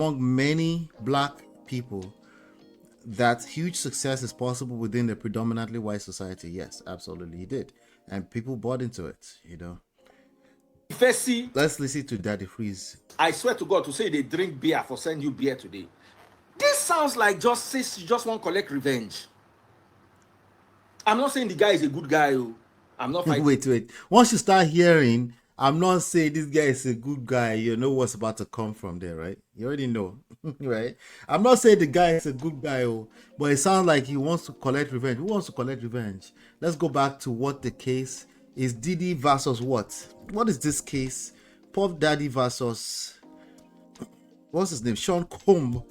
among many black people that huge success is possible within a predominantly white society. Yes, absolutely, he did, and people bought into it. Fessi, Let's listen to Daddy Freeze. I swear to God, to say they drink beer for send you beer today. This sounds like just want to collect revenge. I'm not saying the guy is a good guy. I'm not fighting. Wait. Once you start hearing, I'm not saying this guy is a good guy, you know what's about to come from there, right? You already know, right? I'm not saying the guy is a good guy, but it sounds like he wants to collect revenge. Who wants to collect revenge? Let's go back to what the case is. Diddy versus what? What is this case? Puff Daddy versus, what's his name? Sean Combs.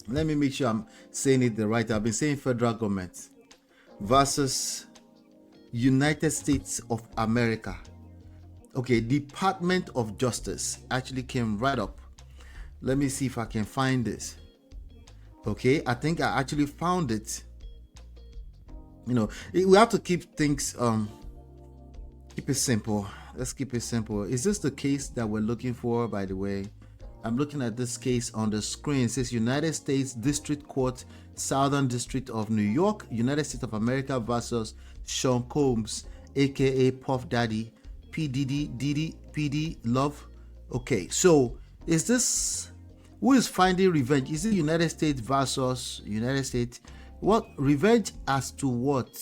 Let me make sure I'm saying it the right. I've been saying federal government versus United States of America. Okay, Department of Justice actually came right up. Let me see if I can find this. Okay, I think I actually found it. We have to keep things keep it simple. Let's keep it simple. Is this the case that we're looking for, by the way? I'm looking at this case on the screen. It says United States District Court, Southern District of New York, United States of America versus Sean Combs, aka Puff Daddy, P. Diddy, Love. Okay, so is this, who is finding revenge? Is it United States versus United States? What revenge as to what?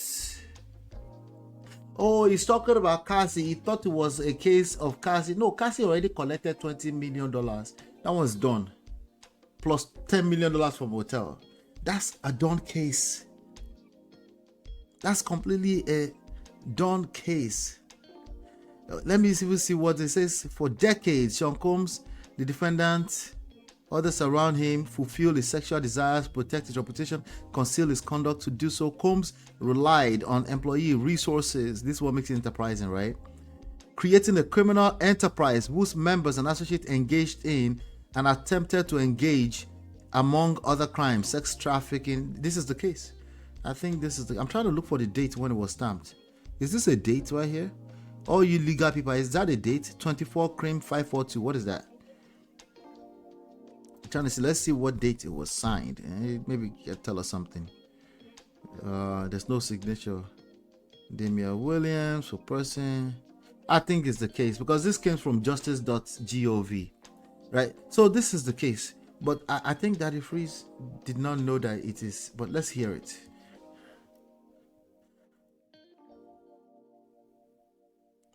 Oh, he's talking about Cassie. He thought it was a case of Cassie. No, Cassie already collected $20 million. That one's done. Plus $10 million from hotel. That's a done case. That's completely a done case. Let me see what it says. For decades, Sean Combs, the defendant, others around him fulfill his sexual desires, protect his reputation, conceal his conduct. To do so, Combs relied on employee resources. This is what makes it enterprising, right? Creating a criminal enterprise whose members and associates engaged in and attempted to engage, among other crimes, sex trafficking. This is the case. I think this is I'm trying to look for the date when it was stamped. Is this a date right here? All you legal people, is that a date? 24 Cream 542. What is that? I'm trying to see. Let's see what date it was signed. Maybe you can tell us something. There's no signature. Damian Williams for person. I think it's the case because this came from justice.gov, right? So this is the case. But I think Daddy Freeze did not know that it is. But let's hear it.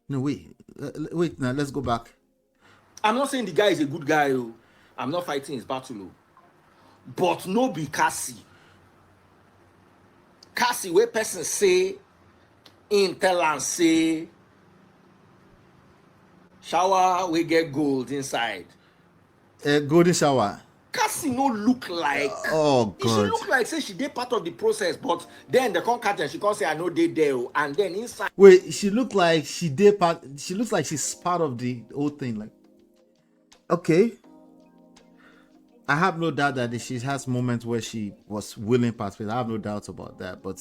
No, wait. Now let's go back. I'm not saying the guy is a good guy. I'm not fighting his battle. But no be Cassie. Cassie, where person say, in tell and say, shower, we get gold inside. Golden shower. Cassie no look like. Oh God. She look like say she did part of the process, but then they can't catch her. She can't say I know they there, and then inside. Wait, she look like she did part. She looks like she's part of the whole thing. Like, okay. I have no doubt that she has moments where she was willing to participate. I have no doubts about that. But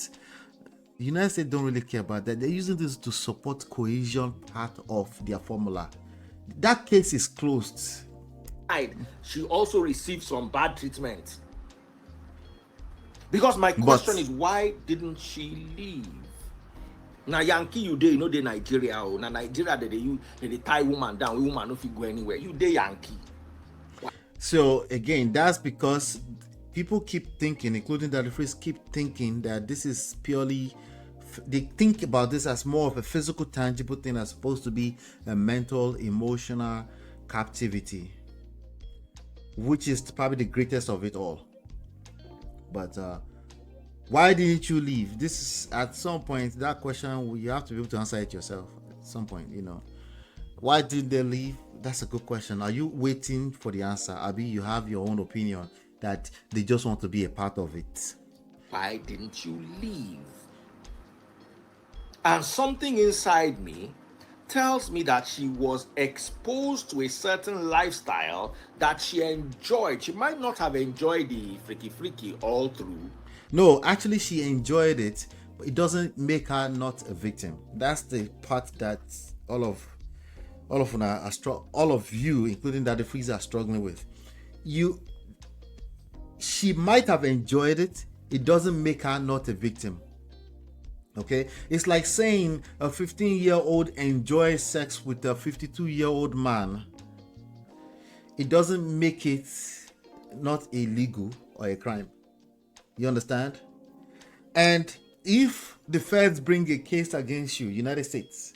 the United States don't really care about that. They're using this to support cohesion part of their formula. That case is closed. She also received some bad treatment. Because my question is, why didn't she leave? Now Yankee, you dey, you know, the Nigeria. Now Nigeria, they tie woman down. Woman no fit go anywhere. You dey Yankee. So again, that's because people keep thinking, including Daddy Freeze, keep thinking that this is purely. They think about this as more of a physical, tangible thing as opposed to be a mental, emotional captivity, which is probably the greatest of it all. But why didn't you leave? This is, at some point, that question, you have to be able to answer it yourself at some point, Why did they leave? That's a good question. Are you waiting for the answer? Abi, you have your own opinion that they just want to be a part of it. Why didn't you leave? And something inside me tells me that she was exposed to a certain lifestyle that she enjoyed. She might not have enjoyed the freaky all through. No, actually she enjoyed it, but it doesn't make her not a victim. That's the part that all of all of all of you, including Daddy Freeze, are struggling with. She might have enjoyed it. It doesn't make her not a victim. Okay, it's like saying a 15-year-old enjoys sex with a 52-year-old man. It doesn't make it not illegal or a crime. You understand? And if the feds bring a case against you, United States,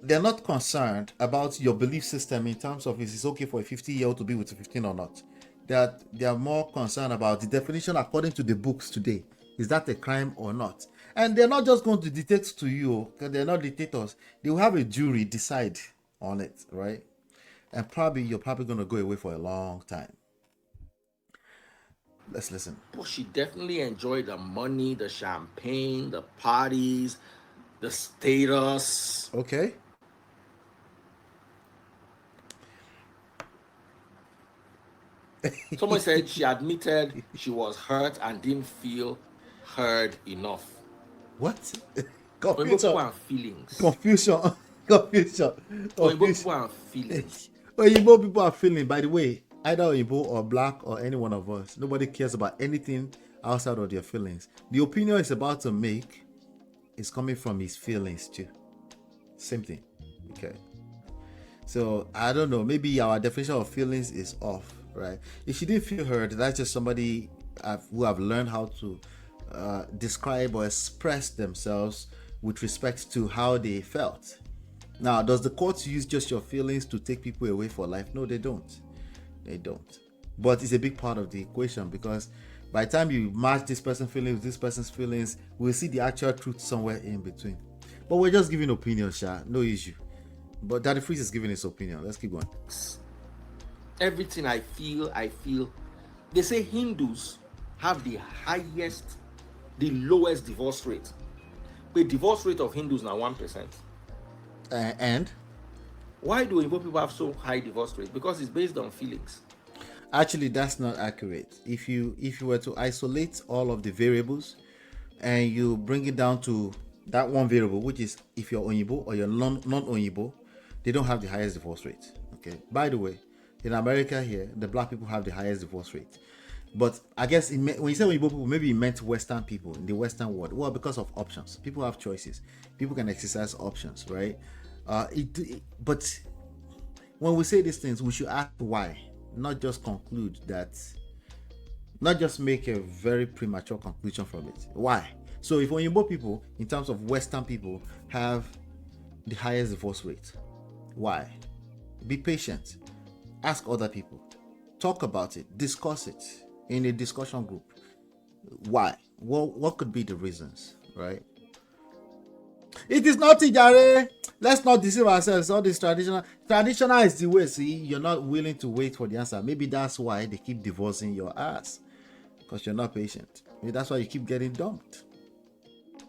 they're not concerned about your belief system in terms of if it's okay for a 50-year-old to be with a 15 or not. They are more concerned about the definition according to the books today. Is that a crime or not? And they're not just going to dictate to you, because they're not dictators. They will have a jury decide on it, right? And you're probably going to go away for a long time. Let's listen. But she definitely enjoyed the money, the champagne, the parties, the status. Okay. Someone said she admitted she was hurt and didn't feel heard enough. What? Confusion. People and feelings. Confusion. People and feelings. Oyibo people are feeling, by the way, either Oyibo or black or any one of us. Nobody cares about anything outside of their feelings. The opinion he's about to make is coming from his feelings too. Same thing. Okay. So I don't know. Maybe our definition of feelings is off, right? If she didn't feel heard, that's just somebody who have learned how to describe or express themselves with respect to how they felt. Now, does the court use just your feelings to take people away for life? No, they don't. They don't. But it's a big part of the equation, because by the time you match this person's feelings with this person's feelings, we'll see the actual truth somewhere in between. But we're just giving opinions, Sha. No issue. But Daddy Freeze is giving his opinion. Let's keep going. Everything I feel. They say Hindus have the lowest divorce rate. The divorce rate of Hindus now 1%. And why do Igbo people have so high divorce rate? Because it's based on feelings. Actually, that's not accurate. If you were to isolate all of the variables and you bring it down to that one variable, which is if you're Onyibo or you're non-Onyibo, they don't have the highest divorce rate. Okay. By the way, in America here, the black people have the highest divorce rate. But I guess when you say Onyibo people, maybe you meant Western people in the Western world. Well, because of options. People have choices. People can exercise options, right? But when we say these things, we should ask why, not just conclude that, not just make a very premature conclusion from it. Why? So if Onyibo people, in terms of Western people, have the highest divorce rate, why? Be patient. Ask other people. Talk about it. Discuss it in a discussion group. Why? What could be the reasons, right? It is not Jare. Let's not deceive ourselves. All this traditional is the way. See, you're not willing to wait for the answer. Maybe that's why they keep divorcing your ass, because you're not patient. Maybe that's why you keep getting dumped.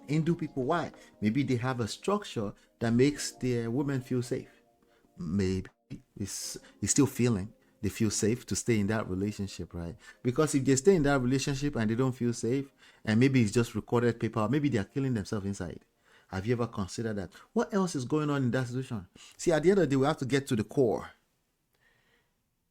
Hindu people, why? Maybe they have a structure that makes their women feel safe. Maybe it's still feeling they feel safe to stay in that relationship, right? Because if they stay in that relationship and they don't feel safe, and maybe it's just recorded paper, maybe they are killing themselves inside. Have you ever considered that? What else is going on in that situation? See, at the end of the day, we have to get to the core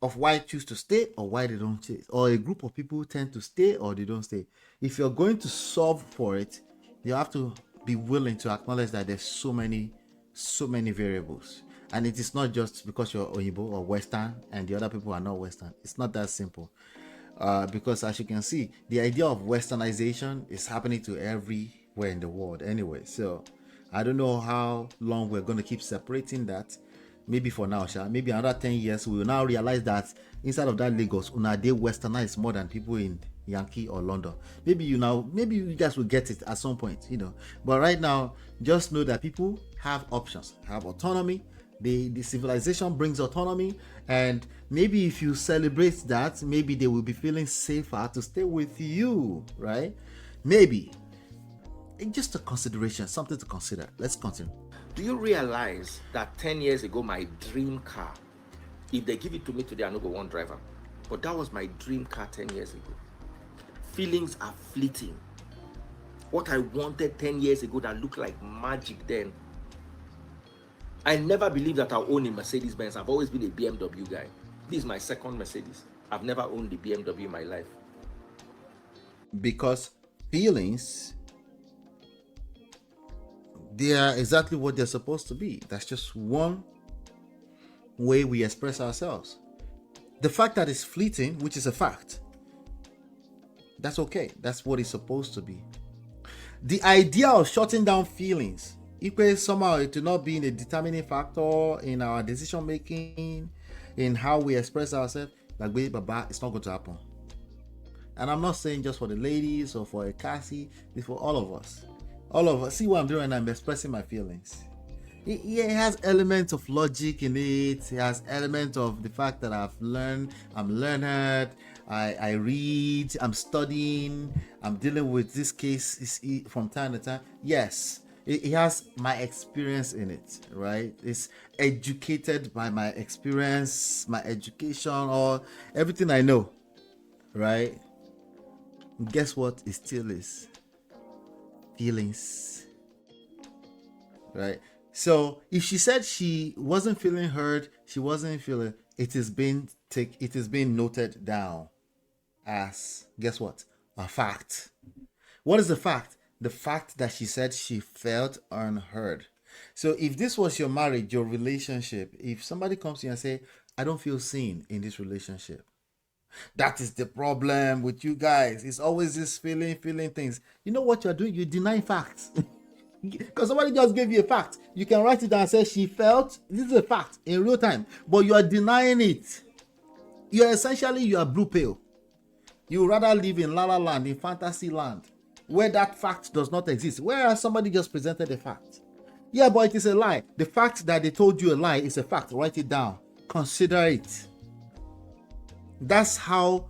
of why they choose to stay or why they don't stay. Or a group of people tend to stay or they don't stay. If you're going to solve for it, you have to be willing to acknowledge that there's so many variables. And it is not just because you're Oyibo or Western and the other people are not Western. It's not that simple. Because as you can see, the idea of Westernization is happening to everywhere in the world anyway. So I don't know how long we're going to keep separating that. Maybe for now, maybe another 10 years, we will now realize that inside of that Lagos, they westernized more than people in Yankee or London. Maybe you guys will get it at some point, But right now, just know that people have options, have autonomy. The civilization brings autonomy, and maybe if you celebrate that, maybe they will be feeling safer to stay with you, right? Maybe. It's just a consideration, something to consider. Let's continue. Do you realize that 10 years ago, my dream car, if they give it to me today, I no go one driver. But that was my dream car 10 years ago. Feelings are fleeting. What I wanted 10 years ago that looked like magic then I never believed that I'll own a Mercedes Benz. I've always been a BMW guy. This is my second Mercedes. I've never owned a BMW in my life. Because feelings, they are exactly what they're supposed to be. That's just one way we express ourselves. The fact that it's fleeting, which is a fact, that's okay. That's what it's supposed to be. The idea of shutting down feelings equates somehow to not being a determining factor in our decision making, in how we express ourselves. Like, wait, Baba, it's not going to happen. And I'm not saying just for the ladies or for a Cassie, it's for all of us. All of us. See what I'm doing right now? I'm expressing my feelings. It has elements of logic in it. It has elements of the fact that I'm learned, I read, I'm studying, I'm dealing with this case from time to time. Yes, it has my experience in it, right? It's educated by my experience, my education, or everything I know, right? Guess what? It still is feelings, right? So if she said she wasn't feeling heard, she wasn't feeling, it is being noted down as, guess what? A fact. What is the fact? The fact that she said she felt unheard. So if this was your marriage, your relationship, if somebody comes to you and say, I don't feel seen in this relationship, that is the problem with you guys. It's always this feeling things. You know what you're doing? You're denying facts. Because somebody just gave you a fact. You can write it down and say she felt. This is a fact in real time. But you are denying it. You are blue pill. You rather live in La La Land, in fantasy land, where that fact does not exist. Whereas somebody just presented a fact. Yeah, but it is a lie. The fact that they told you a lie is a fact. Write it down. Consider it. That's how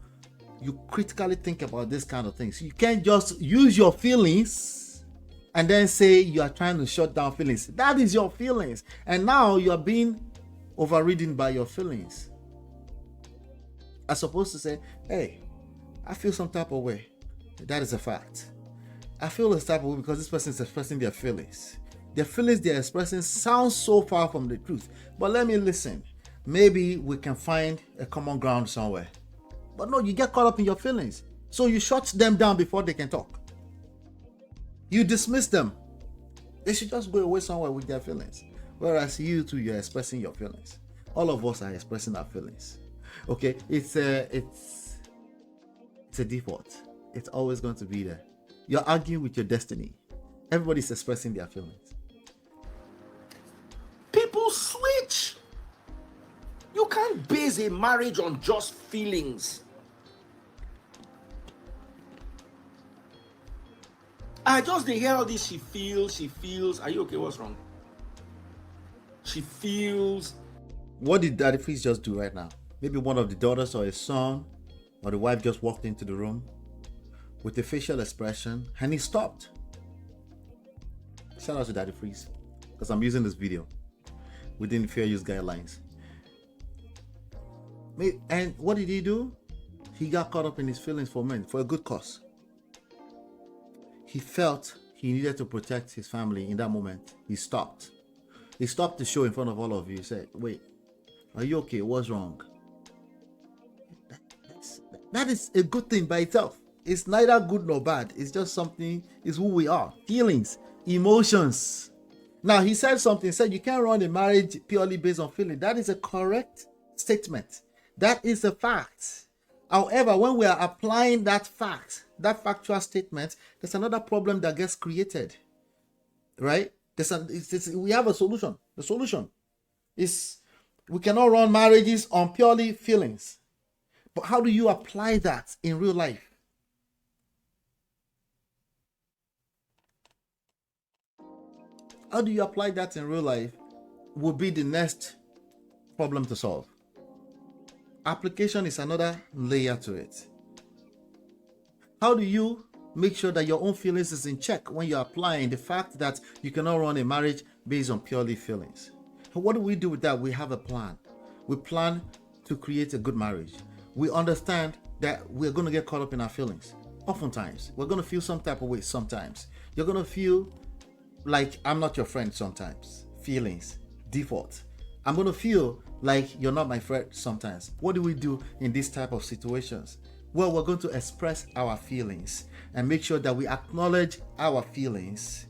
you critically think about this kind of things. You can't just use your feelings and then say you are trying to shut down feelings. That is your feelings. And now you are being overridden by your feelings. As opposed to say, hey, I feel some type of way. That is a fact. I feel this type of way because this person is expressing their feelings. The feelings they're expressing sound so far from the truth. But let me listen. Maybe we can find a common ground somewhere. But no, you get caught up in your feelings. So you shut them down before they can talk. You dismiss them. They should just go away somewhere with their feelings. Whereas you too, you're expressing your feelings. All of us are expressing our feelings. Okay, it's a default. It's always going to be there. You're arguing with your destiny. Everybody's expressing their feelings. People switch. You can't base a marriage on just feelings. I just didn't hear all this. She feels. Are you okay? What's wrong? She feels. What did Daddy Freeze just do right now? Maybe one of the daughters or a son or the wife just walked into the room with a facial expression and he stopped. Shout out to Daddy Freeze because I'm using this video within fair use guidelines. And what did he do? He got caught up in his feelings for men, for a good cause. He felt he needed to protect his family in that moment. He stopped. He stopped the show in front of all of you. He said, wait, are you okay? What's wrong? That is a good thing by itself. It's neither good nor bad. It's just something, it's who we are. Feelings, emotions. Now, he said something, he said you can't run a marriage purely based on feeling. That is a correct statement. That is a fact. However, when we are applying that fact, that factual statement, there's another problem that gets created, right? We have a solution. The solution is we cannot run marriages on purely feelings. But how do you apply that in real life? How do you apply that in real life would be the next problem to solve. Application is another layer to it. How do you make sure that your own feelings is in check when you're applying the fact that you cannot run a marriage based on purely feelings? What do we do with that? We have a plan. We plan to create a good marriage. We understand that we're going to get caught up in our feelings. Oftentimes, we're going to feel some type of way sometimes. You're going to feel like I'm not your friend sometimes. Feelings. default. I'm going to feel like you're not my friend sometimes. What do we do in these type of situations? Well, we're going to express our feelings and make sure that we acknowledge our feelings.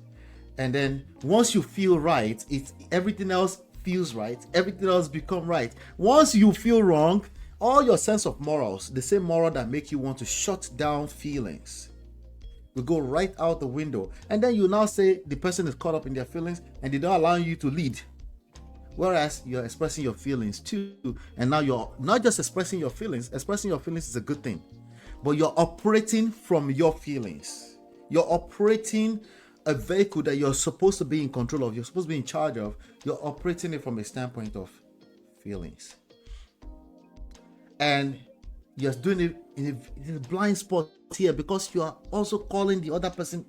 And then once you feel right, everything else feels right. Everything else become right. Once you feel wrong, all your sense of morals, the same moral that make you want to shut down feelings, will go right out the window. And then you now say the person is caught up in their feelings and they don't allow you to lead. Whereas you're expressing your feelings too. And now you're not just expressing your feelings. Expressing your feelings is a good thing. But you're operating from your feelings. You're operating a vehicle that you're supposed to be in control of. You're supposed to be in charge of. You're operating it from a standpoint of feelings. And you're doing it in a blind spot here because you are also calling the other person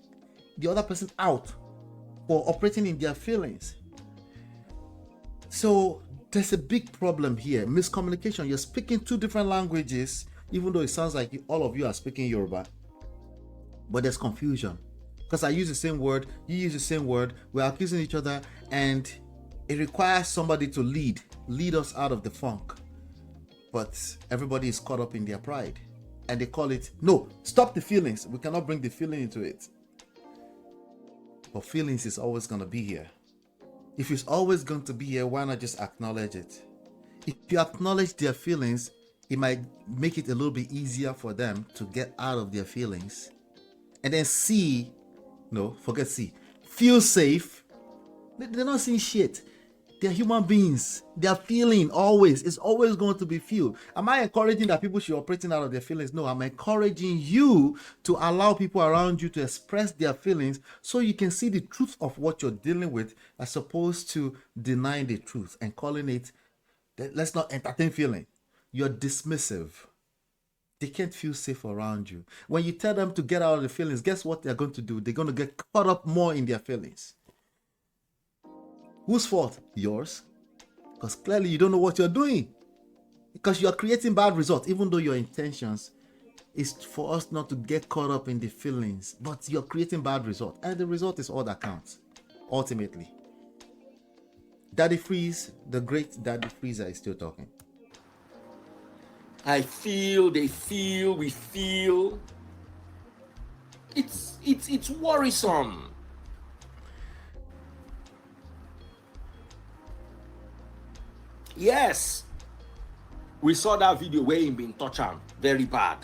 out for operating in their feelings. So there's a big problem here. Miscommunication. You're speaking two different languages, even though it sounds like all of you are speaking Yoruba. But there's confusion. Because I use the same word, you use the same word, we're accusing each other, and it requires somebody to lead us out of the funk. But everybody is caught up in their pride. And they call it, no, stop the feelings. We cannot bring the feeling into it. But feelings is always going to be here. If it's always going to be here, why not just acknowledge it? If you acknowledge their feelings, it might make it a little bit easier for them to get out of their feelings. And then feel safe. They're not seeing shit. They're human beings. They're feeling always. It's always going to be feel. Am I encouraging that people should operate out of their feelings? No, I'm encouraging you to allow people around you to express their feelings so you can see the truth of what you're dealing with as opposed to denying the truth and calling it, let's not entertain feeling. You're dismissive. They can't feel safe around you. When you tell them to get out of the feelings, guess what they're going to do? They're going to get caught up more in their feelings. Whose fault? Yours. Because clearly you don't know what you're doing. Because you're creating bad results, even though your intentions is for us not to get caught up in the feelings. But you're creating bad results. And the result is all that counts, ultimately. Daddy Freeze, the great Daddy Freezer is still talking. I feel, they feel, we feel. It's worrisome. Yes, we saw that video where him been touched very bad.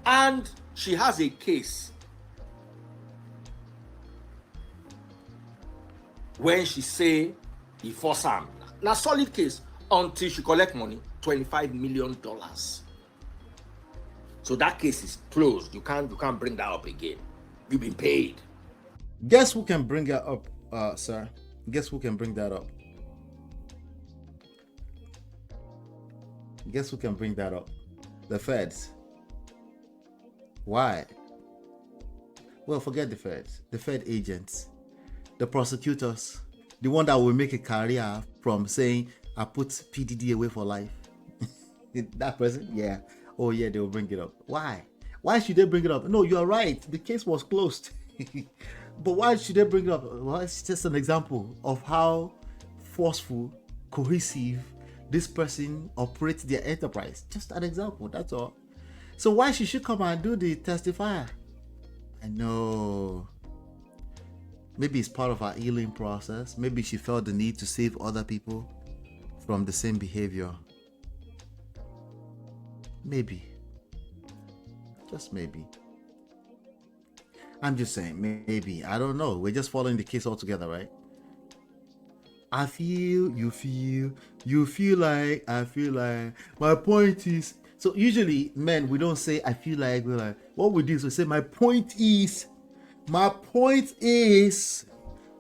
And she has a case when she say he force him. Now solid case until she collect money, $25 million. So that case is closed. You can't bring that up again. You've been paid. Guess who can bring that up, sir? Guess who can bring that up? Guess who can bring that up? The feds. Why? Well, forget the feds. The Fed agents. The prosecutors. The one that will make a career from saying, I put PDD away for life. That person? Yeah. Oh, yeah, they will bring it up. Why? Why should they bring it up? No, you're right. The case was closed. But why should they bring it up? Well, it's just an example of how forceful, cohesive this person operates their enterprise. Just an example, that's all. So why should she come and do the testifier? I know. Maybe it's part of her healing process. Maybe she felt the need to save other people from the same behavior. Maybe. Just maybe. I'm just saying, maybe. I don't know. We're just following the case all together, right? I feel, you feel like, I feel like. My point is, so usually, men, we don't say, I feel like, we're like, what we do is we say, my point is,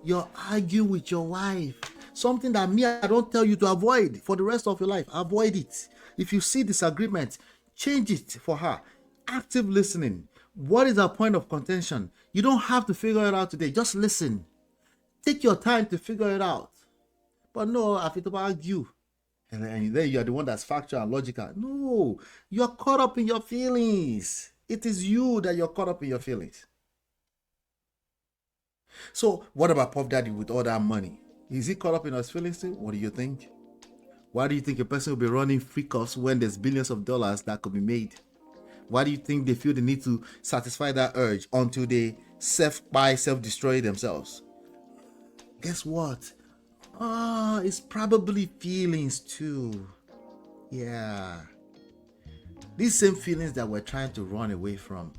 you're arguing with your wife. Something that I don't tell you to avoid for the rest of your life. Avoid it. If you see disagreement, change it for her. Active listening. What is our point of contention? You don't have to figure it out today. Just listen. Take your time to figure it out. But no, I feel to argue. And then you're the one that's factual and logical. No, you're caught up in your feelings. It is you that you're caught up in your feelings. So what about Puff Daddy with all that money? Is he caught up in his feelings too? What do you think? Why do you think a person will be running freak-offs when there's billions of dollars that could be made? Why do you think they feel the need to satisfy that urge until they self-destroy themselves? Guess what? It's probably feelings too. Yeah. These same feelings that we're trying to run away from.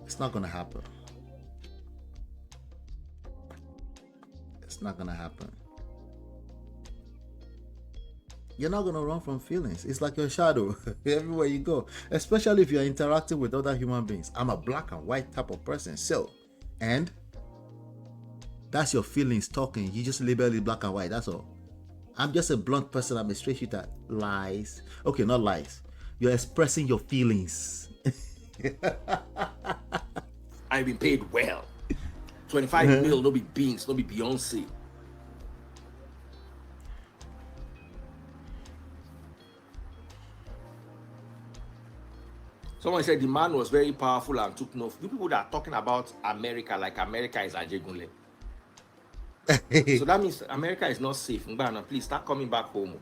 It's not gonna happen. It's not gonna happen. You're not gonna run from feelings. It's like your shadow everywhere you go, especially if you're interacting with other human beings. I'm a black and white type of person, so, and that's your feelings talking. You just label it black and white. That's all. I'm just a blunt person. I'm a straight shooter. Lies. Okay, not lies. You're expressing your feelings. I've been paid well. 25 mil, no be beans, no be Beyonce. Someone said the man was very powerful and took no. You people that are talking about America like America is Ajegunle. So that means America is not safe. Mbana, please start coming back home.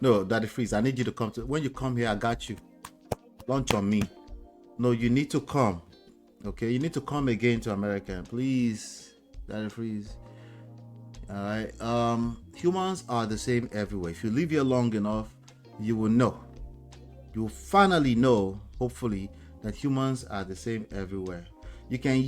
No, Daddy Freeze, I need you to come to. When you come here, I got you. Launch on me. No, you need to come. Okay, you need to come again to America, please, Daddy Freeze. All right. Humans are the same everywhere. If you live here long enough, you will know. You will finally know, hopefully, that humans are the same everywhere. You can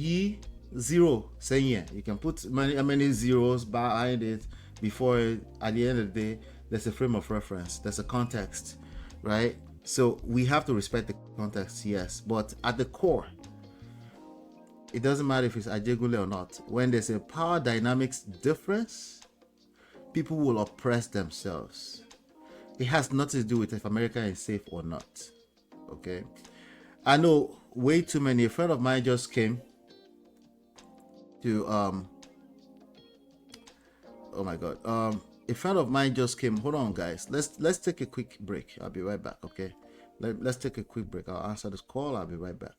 zero saying yeah. You can put many zeros behind it before it, at the end of the day, there's a frame of reference. There's a context, right? So we have to respect the context, yes. But at the core, it doesn't matter if it's Ajegule or not. When there's a power dynamics difference, people will oppress themselves. It has nothing to do with if America is safe or not. Okay. I know way too many. A friend of mine just came to oh my god. A friend of mine just came. Hold on, guys. Let's take a quick break. I'll be right back. Okay. Let's take a quick break. I'll answer this call. I'll be right back.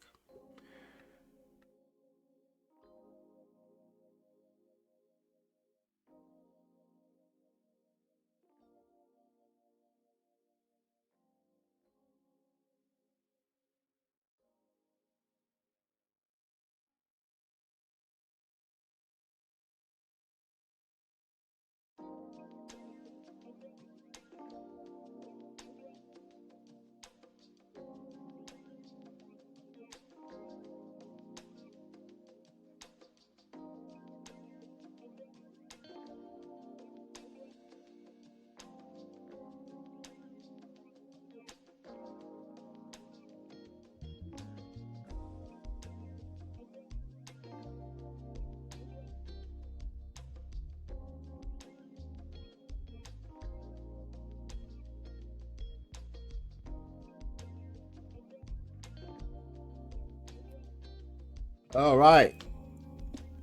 All right.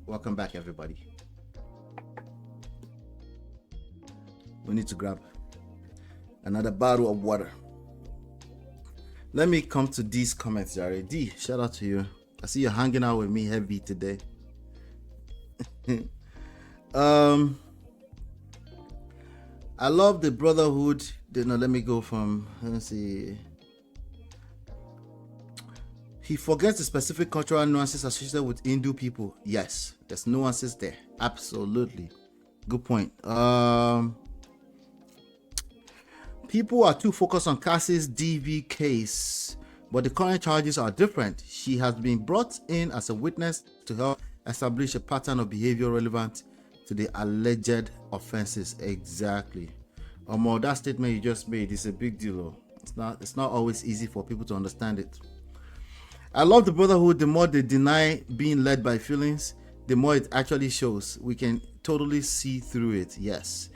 Welcome back, everybody. We need to grab another bottle of water. Let me come to these comments, Jared. D, shout out to you. I see you're hanging out with me heavy today. I love the brotherhood. No, let me go from, let's see. He forgets the specific cultural nuances associated with Hindu people. Yes, there's nuances there. Absolutely. Good point. People are too focused on Cassie's DV case, but the current charges are different. She has been brought in as a witness to help establish a pattern of behavior relevant to the alleged offenses. Exactly. That statement you just made is a big deal. It's not always easy for people to understand it. I love the brotherhood. The more they deny being led by feelings, the more it actually shows. We can totally see through it. Yes.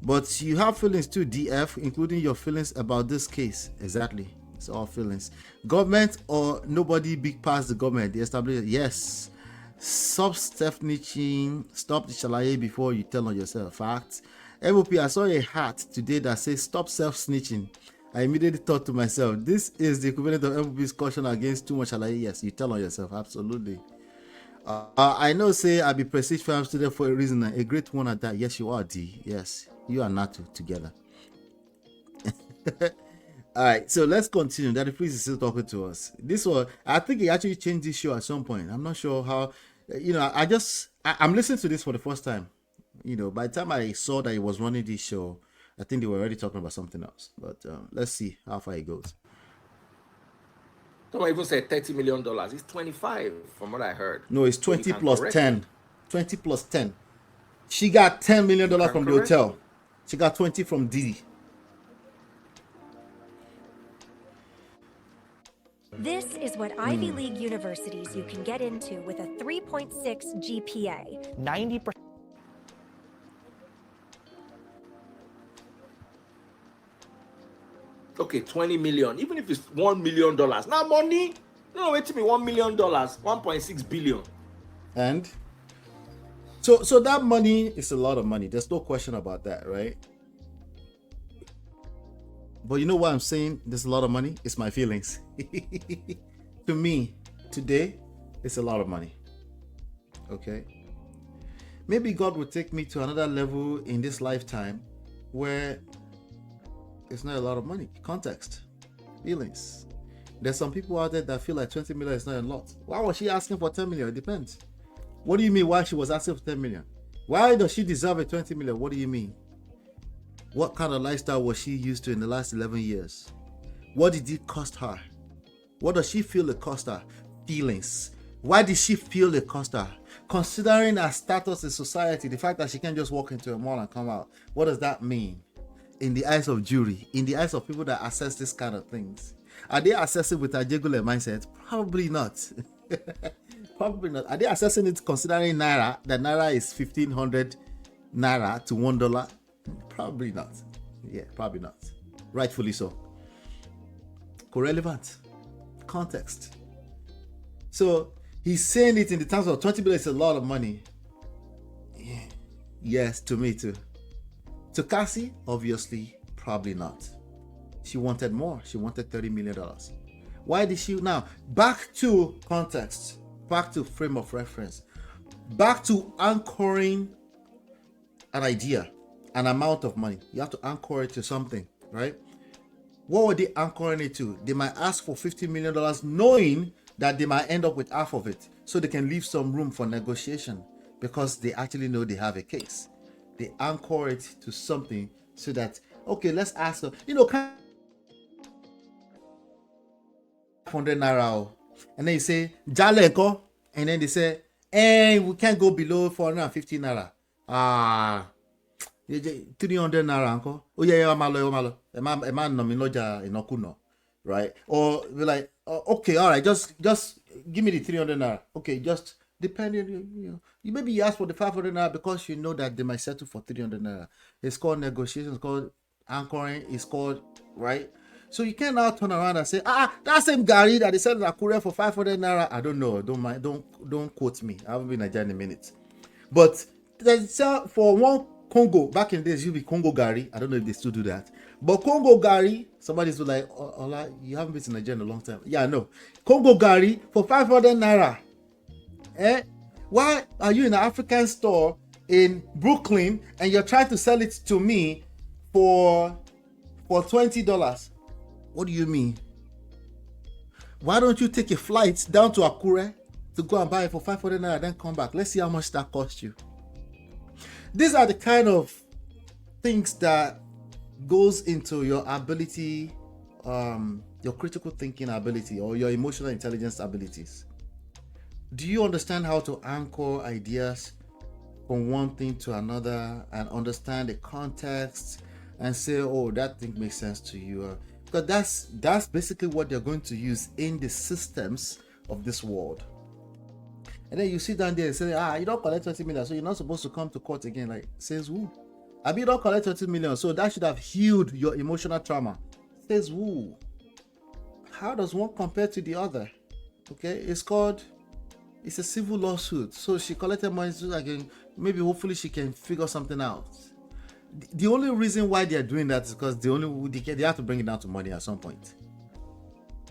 But you have feelings too, DF, including your feelings about this case. Exactly. It's all feelings. Government or nobody big past the government. They establish it. Yes. Stop snitching. Stop the shalaye before you tell on yourself. Facts. MOP, I saw a hat today that says stop self-snitching. I immediately thought to myself, this is the equivalent of MOP's caution against too much shalaye. Yes, you tell on yourself. Absolutely. I know, say I be prestige film student for a reason, a great one at that. Yes, you are, D. Yes, you and Natu together. All right, so let's continue. Daddy Freeze is still talking to us. This one, I think he actually changed this show at some point. I'm not sure how. I'm listening to this for the first time. By the time I saw that he was running this show, I think they were already talking about something else. But let's see how far it goes. Someone even said $30 million. It's 25 from what I heard. No, it's 20 So plus 10. 20 plus 10. She got $10 million from the hotel. She got 20 from Diddy. This is what Ivy League universities you can get into with a 3.6 GPA. 90%. Okay, 20 million. Even if it's $1 million. Now money. No, wait to me, $1 million, 1.6 billion. And so that money is a lot of money. There's no question about that, right? But you know why I'm saying there's a lot of money? It's my feelings. To me, today, it's a lot of money. Okay? Maybe God will take me to another level in this lifetime where it's not a lot of money. Context. Feelings. There's some people out there that feel like 20 million is not a lot. Why was she asking for 10 million? It depends. What do you mean why she was asking for 10 million? Why does she deserve a 20 million? What do you mean? What kind of lifestyle was she used to in the last 11 years? What did it cost her? What does she feel it cost her? Feelings. Why did she feel it cost her? Considering her status in society, the fact that she can't just walk into a mall and come out, what does that mean? In the eyes of jury, in the eyes of people that assess this kind of things. Are they assessing with a jegule mindset? Probably not. Probably not. Are they assessing it considering Naira, that Naira is 1,500 Naira to $1? Probably not. Yeah, probably not. Rightfully so. Correlevant. Context. So he's saying it in the terms of 20 billion is a lot of money. Yeah. Yes, to me too. To Cassie, obviously, probably not. She wanted more. She wanted $30 million. Why did she? Now, back to context. Back to frame of reference. Back to anchoring an idea. An amount of money. You have to anchor it to something, right? What were they anchoring it to? They might ask for $50 million knowing that they might end up with half of it. So they can leave some room for negotiation because they actually know they have a case. They anchor it to something so that, okay, let's ask them, kind of 100 Naira. And then you say, Jaleko. And then they say, we can't go below 450 Naira. 300 Naira uncle. Oh yeah, malo. Right? Or we're like, okay, all right, just give me the 300 Naira. Okay, just depending, you maybe you ask for the 500 Naira because you know that they might settle for 300 Naira. It's called negotiation, it's called anchoring, it's called, right? So you can't now turn around and say, that same Gary that they sell in Akure for 500 Naira. I don't know, don't mind, don't quote me. I haven't been in Nigeria in a minute. But for one Congo, back in the days, you be Congo Gary. I don't know if they still do that. But Congo Gary, somebody's like, Ola, you haven't been to Nigeria in a long time. Yeah, I know. Congo Gary for 500 Naira. Why are you in an African store in Brooklyn and you're trying to sell it to me for $20? What do you mean? Why don't you take a flight down to Akure to go and buy it for 500 Naira, then come back? Let's see how much that cost you. These are the kind of things that goes into your ability, your critical thinking ability or your emotional intelligence abilities. Do you understand how to anchor ideas from one thing to another and understand the context and say, oh, that thing makes sense to you? Because that's basically what they're going to use in the systems of this world. And then you sit down there and say, you don't collect 20 million, so you're not supposed to come to court again. Like, says who? You don't collect 20 million, so that should have healed your emotional trauma. Says who? How does one compare to the other? Okay, it's a civil lawsuit. So she collected money so again, maybe hopefully she can figure something out. The only reason why they're doing that is because they have to bring it down to money at some point.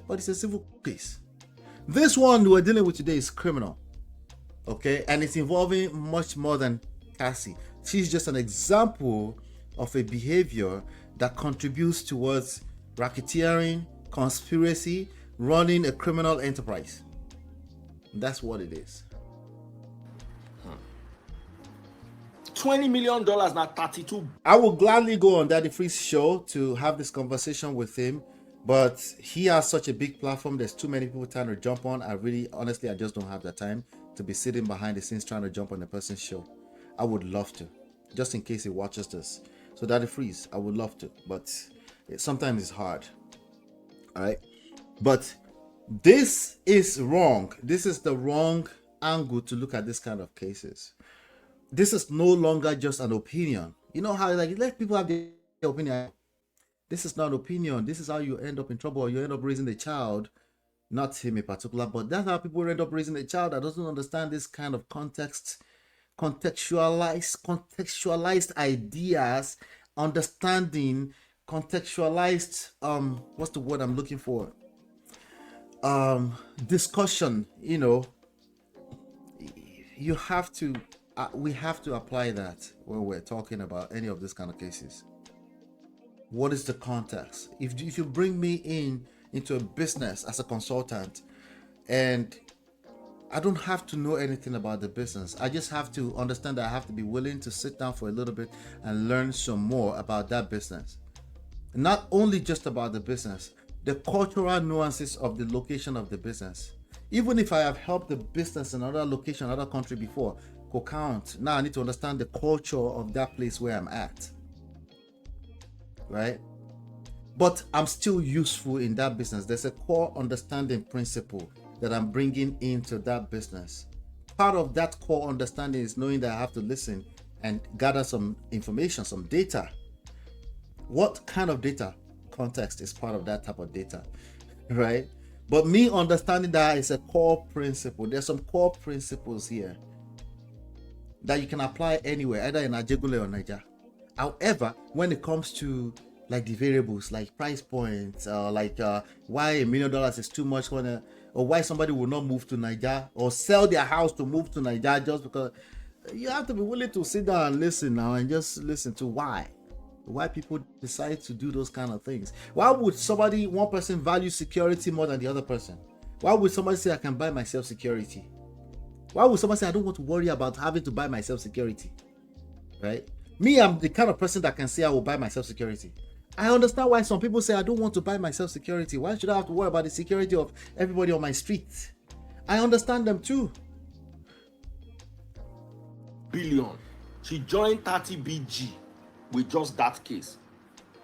But it's a civil case. This one we're dealing with today is criminal. Okay, and it's involving much more than Cassie. She's just an example of a behavior that contributes towards racketeering, conspiracy, running a criminal enterprise. That's what it is. $20 million, not 32. I will gladly go on Daddy Free's show to have this conversation with him, but he has such a big platform. There's too many people trying to jump on. Honestly, I just don't have the time to be sitting behind the scenes trying to jump on a person's show. I would love to, just in case he watches this. So Daddy Freeze, I would love to, but sometimes it's hard. All right, but this is wrong. This is the wrong angle to look at this kind of cases. This is no longer just an opinion. You know how like let people have their opinion. This is not an opinion. This is how you end up in trouble. You end up raising a child, not him in particular, but that's how people end up raising a child that doesn't understand this kind of contextualized ideas, understanding, contextualized what's the word I'm looking for? Discussion, you know. You have to we have to apply that when we're talking about any of these kind of cases. What is the context? If you bring me into a business as a consultant, and I don't have to know anything about the business, I just have to understand that I have to be willing to sit down for a little bit and learn some more about that business. Not only just about the business, the cultural nuances of the location of the business. Even if I have helped the business in another location, another country before, could count. Now I need to understand the culture of that place where I'm at. Right? But I'm still useful in that business. There's a core understanding principle that I'm bringing into that business. Part of that core understanding is knowing that I have to listen and gather some information, some data. What kind of data? Context is part of that type of data, right? But me understanding that is a core principle. There's some core principles here that you can apply anywhere, either in Ajegule or Niger. However, when it comes to like the variables, like price points, why $1 million is too much, or why somebody will not move to Niger or sell their house to move to Niger just because, you have to be willing to sit down and listen now and just listen to why people decide to do those kind of things. Why would one person value security more than the other person? Why would somebody say I can buy myself security? Why would somebody say I don't want to worry about having to buy myself security? Right? Me, I'm the kind of person that can say I will buy myself security. I understand why some people say I don't want to buy myself security. Why should I have to worry about the security of everybody on my street? I understand them too. Billion. She joined 30 BG with just that case.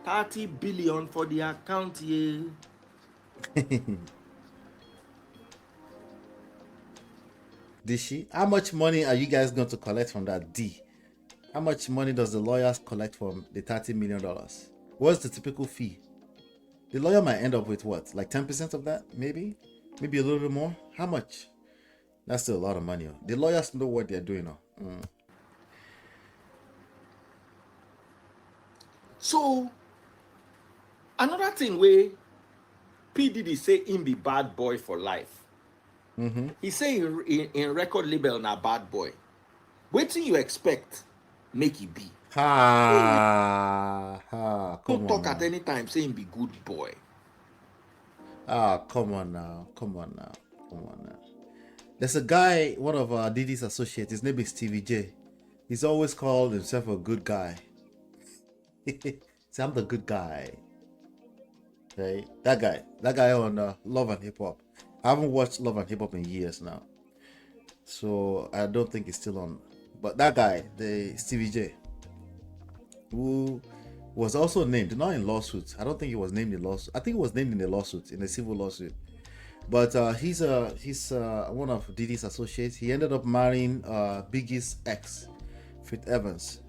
30 billion for the account, yeah. Did she? How much money are you guys going to collect from that D? How much money does the lawyers collect from the $30 million? What's the typical fee? The lawyer might end up with what? Like 10% of that? Maybe a little bit more? How much? That's still a lot of money. The lawyers know what they're doing now. So, another thing where P. Diddy say him be bad boy for life. He say in record label na bad boy. Wetin you expect make he be? Come Don't talk on at now. any time say him be good boy. Come on now. There's a guy, one of Diddy's associates, his name is Stevie J. He's always called himself a good guy. See, I'm the good guy. Okay? That guy on Love and Hip Hop. I haven't watched Love and Hip Hop in years now, so I don't think it's still on. But that guy, the Stevie J, who was also named, not in lawsuits. I don't think he was named in lawsuit. I think he was named in a lawsuit, in a civil lawsuit. But he's one of Diddy's associates. He ended up marrying Biggie's ex, Faith Evans.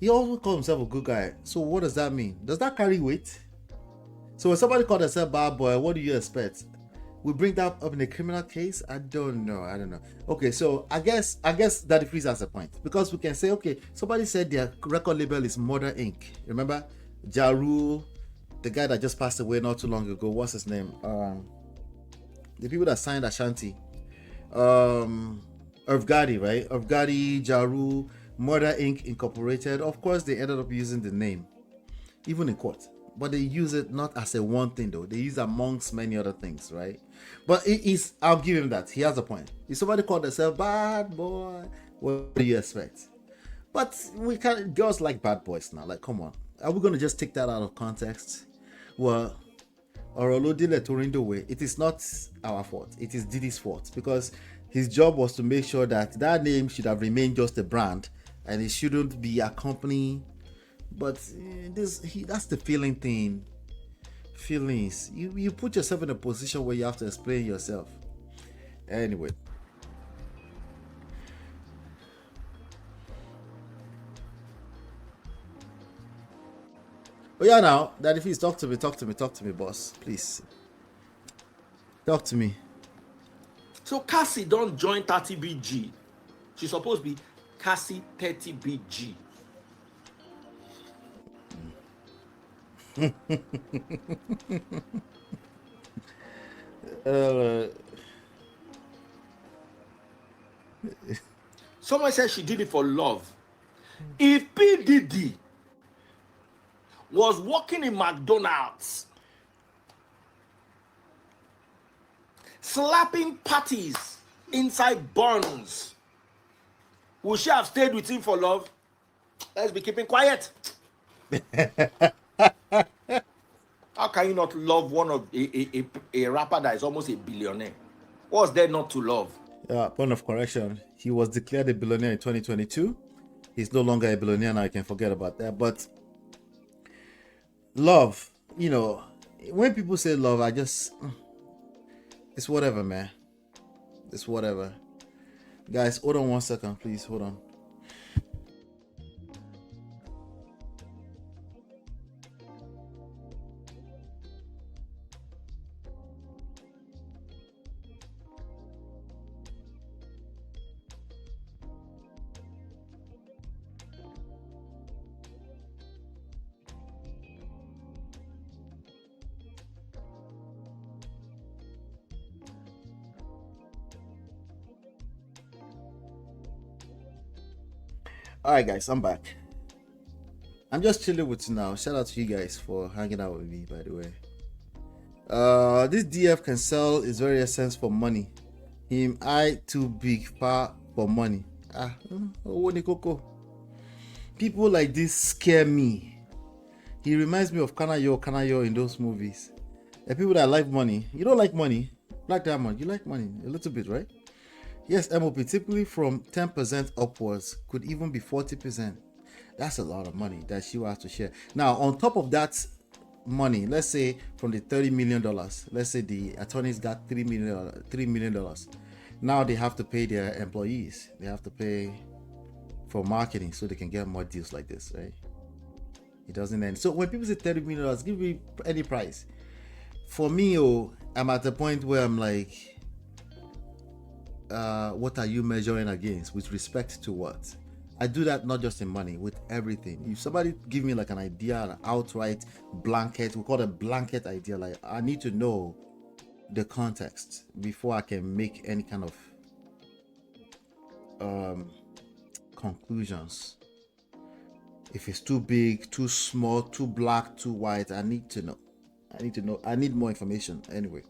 He also called himself a good guy. So what does that mean? Does that carry weight? So when somebody called themselves bad boy, what do you expect? We bring that up in a criminal case? I don't know. Okay, so I guess Daddy Freeze has a point, because we can say, okay, somebody said their record label is Murder Inc. Remember Ja Rule, the guy that just passed away not too long ago. What's his name? The people that signed Ashanti. Irv right? Irv Jaru, Murder Inc. Incorporated. Of course, they ended up using the name, even in court. But they use it not as a one thing though. They use amongst many other things, right? But it is, I'll give him that. He has a point. If somebody called themselves bad boy, what do you expect? But we can't, girls like bad boys now. Like, come on. Are we gonna just take that out of context? Well, it is not our fault. It is Diddy's fault because his job was to make sure that that name should have remained just a brand and it shouldn't be a company. But that's the feeling thing. Feelings. You put yourself in a position where you have to explain yourself. Anyway. Oh yeah, now Daddy Feast, talk to me, boss, please. Talk to me. So Cassie don't join 30BG. She's supposed to be Cassie 30BG. Someone said she did it for love. If P. Diddy was working in McDonald's, slapping patties inside buns, would she have stayed with him for love? Let's be keeping quiet. How can you not love one of a rapper that is almost a billionaire? What's there not to love? Point of correction. He was declared a billionaire in 2022. He's no longer a billionaire now. I can forget about that. But love, when people say love, it's whatever, man. It's whatever. Guys, hold on 1 second, please. Hold on. All right, guys, I'm back. I'm just chilling with you now. Shout out to you guys for hanging out with me, by the way. This DF can sell his very essence for money. Him I too big for money. People like this scare me. He reminds me of Kanayo in those movies. The people that like money. You don't like money, Black Diamond. You like money a little bit, right? Yes, MOP typically from 10% upwards, could even be 40%. That's a lot of money that she will have to share. Now, on top of that money, let's say from the $30 million, let's say the attorneys got $3 million. Now they have to pay their employees. They have to pay for marketing so they can get more deals like this, right? It doesn't end. So when people say $30 million, give me any price. For me, I'm at the point where I'm like, what are you measuring against with respect to what? I do that not just in money, with everything. If somebody give me like an idea, an outright blanket, we call it a blanket idea, like I need to know the context before I can make any kind of conclusions. If it's too big, too small, too black, too white, I need to know. I need more information anyway.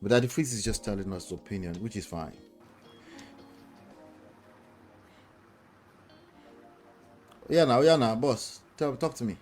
But Daddy Freeze is just telling us his opinion, which is fine. Yeah, now, boss. Talk to me.